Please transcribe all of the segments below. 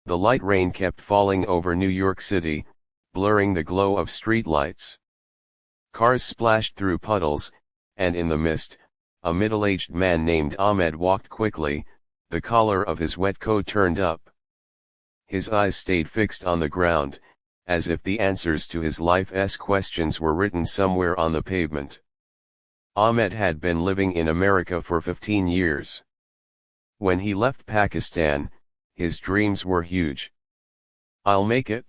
The light rain kept falling over New York City, blurring the glow of streetlights. Cars splashed through puddles, and in the mist, a middle-aged man named Ahmed walked quickly, the collar of his wet coat turned up. His eyes stayed fixed on the ground, as if the answers to his life's questions were written somewhere on the pavement. Ahmed had been living in America for 15 years. When he left Pakistan, his dreams were huge. "I'll make it.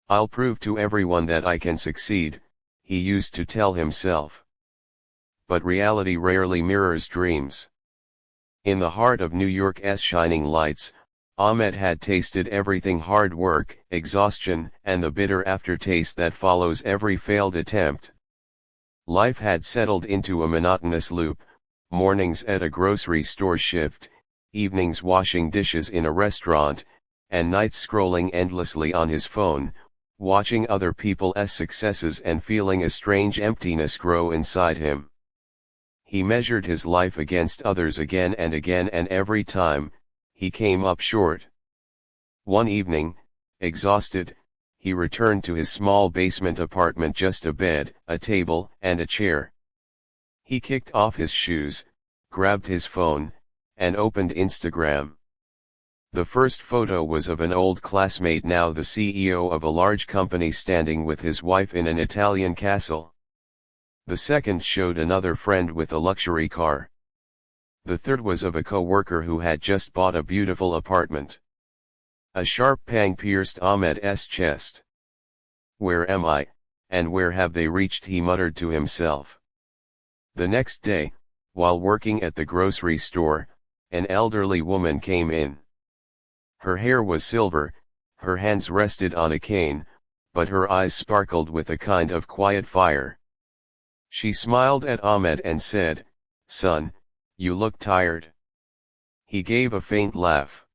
I'll prove to everyone that I can succeed," he used to tell himself. But reality rarely mirrors dreams. In the heart of New York's shining lights, Ahmed had tasted everything: hard work, exhaustion, and the bitter aftertaste that follows every failed attempt. Life had settled into a monotonous loop: mornings at a grocery store shift, evenings washing dishes in a restaurant, and nights scrolling endlessly on his phone, watching other people's successes and feeling a strange emptiness grow inside him. He measured his life against others again and again, and every time, he came up short. One evening, exhausted, he returned to his small basement apartment: just a bed, a table, and a chair. He kicked off his shoes, grabbed his phone, and opened Instagram. The first photo was of an old classmate, now the CEO of a large company, standing with his wife in an Italian castle. The second showed another friend with a luxury car. The third was of a co-worker who had just bought a beautiful apartment. A sharp pang pierced Ahmed's chest. "Where am I, and where have they reached?" he muttered to himself. The next day, while working at the grocery store, an elderly woman came in. Her hair was silver, her hands rested on a cane, but her eyes sparkled with a kind of quiet fire. She smiled at Ahmed and said, "Son, you look tired." He gave a faint laugh.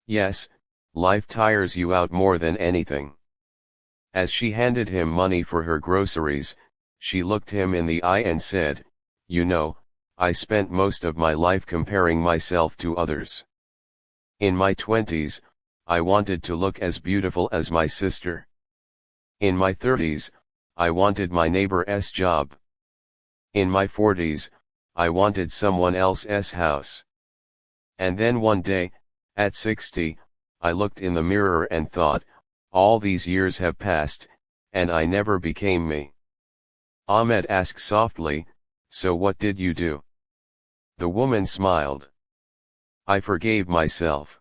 "Yes, life tires you out more than anything." As she handed him money for her groceries, she looked him in the eye and said, "You know, I spent most of my life comparing myself to others. In my 20s, I wanted to look as beautiful as my sister. In my 30s, I wanted my neighbor's job. In my 40s, I wanted someone else's house. And then one day, at 60, I looked in the mirror and thought, all these years have passed, and I never became me." Ahmed asked softly, "So what did you do?" The woman smiled. "I forgave myself.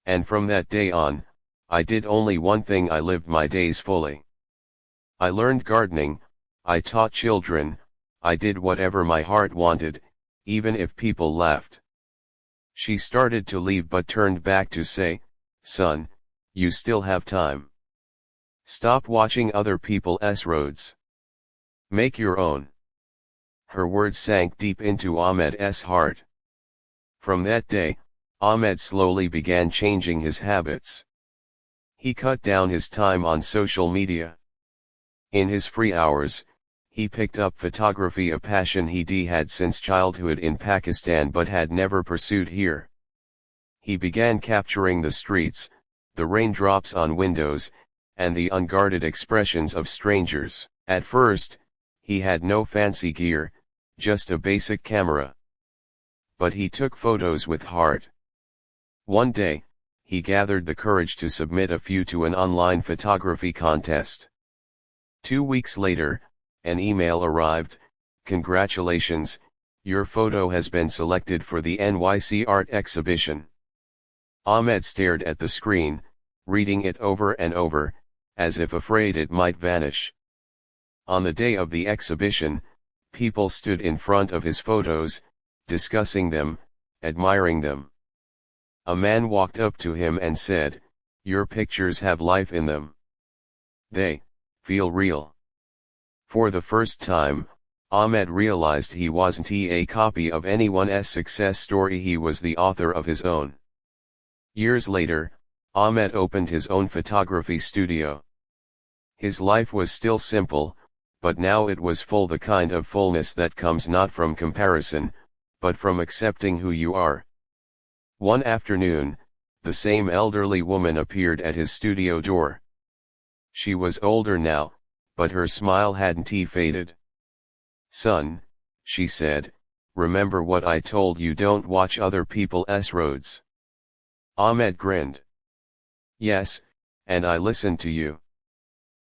And from that day on, I did only one thing: I lived my days fully. I learned gardening, I taught children, I did whatever my heart wanted, even if people laughed." She started to leave but turned back to say, "Son, you still have time. Stop watching other people's roads. Make your own." Her words sank deep into Ahmed's heart. From that day, Ahmed slowly began changing his habits. He cut down his time on social media. In his free hours, he picked up photography, a passion he had since childhood in Pakistan but had never pursued here. He began capturing the streets, the raindrops on windows, and the unguarded expressions of strangers. At first, he had no fancy gear, just a basic camera. But he took photos with heart. One day, he gathered the courage to submit a few to an online photography contest. 2 weeks later, an email arrived: "Congratulations, your photo has been selected for the NYC Art Exhibition." Ahmed stared at the screen, reading it over and over, as if afraid it might vanish. On the day of the exhibition, people stood in front of his photos, discussing them, admiring them. A man walked up to him and said, "Your pictures have life in them. They feel real." For the first time, Ahmed realized he wasn't a copy of anyone's success story, he was the author of his own. Years later, Ahmed opened his own photography studio. His life was still simple, but now it was full, the kind of fullness that comes not from comparison, but from accepting who you are. One afternoon, the same elderly woman appeared at his studio door. She was older now, but her smile hadn't faded. "Son," she said, "remember what I told you, don't watch other people's roads." Ahmed grinned. "Yes, and I listened to you."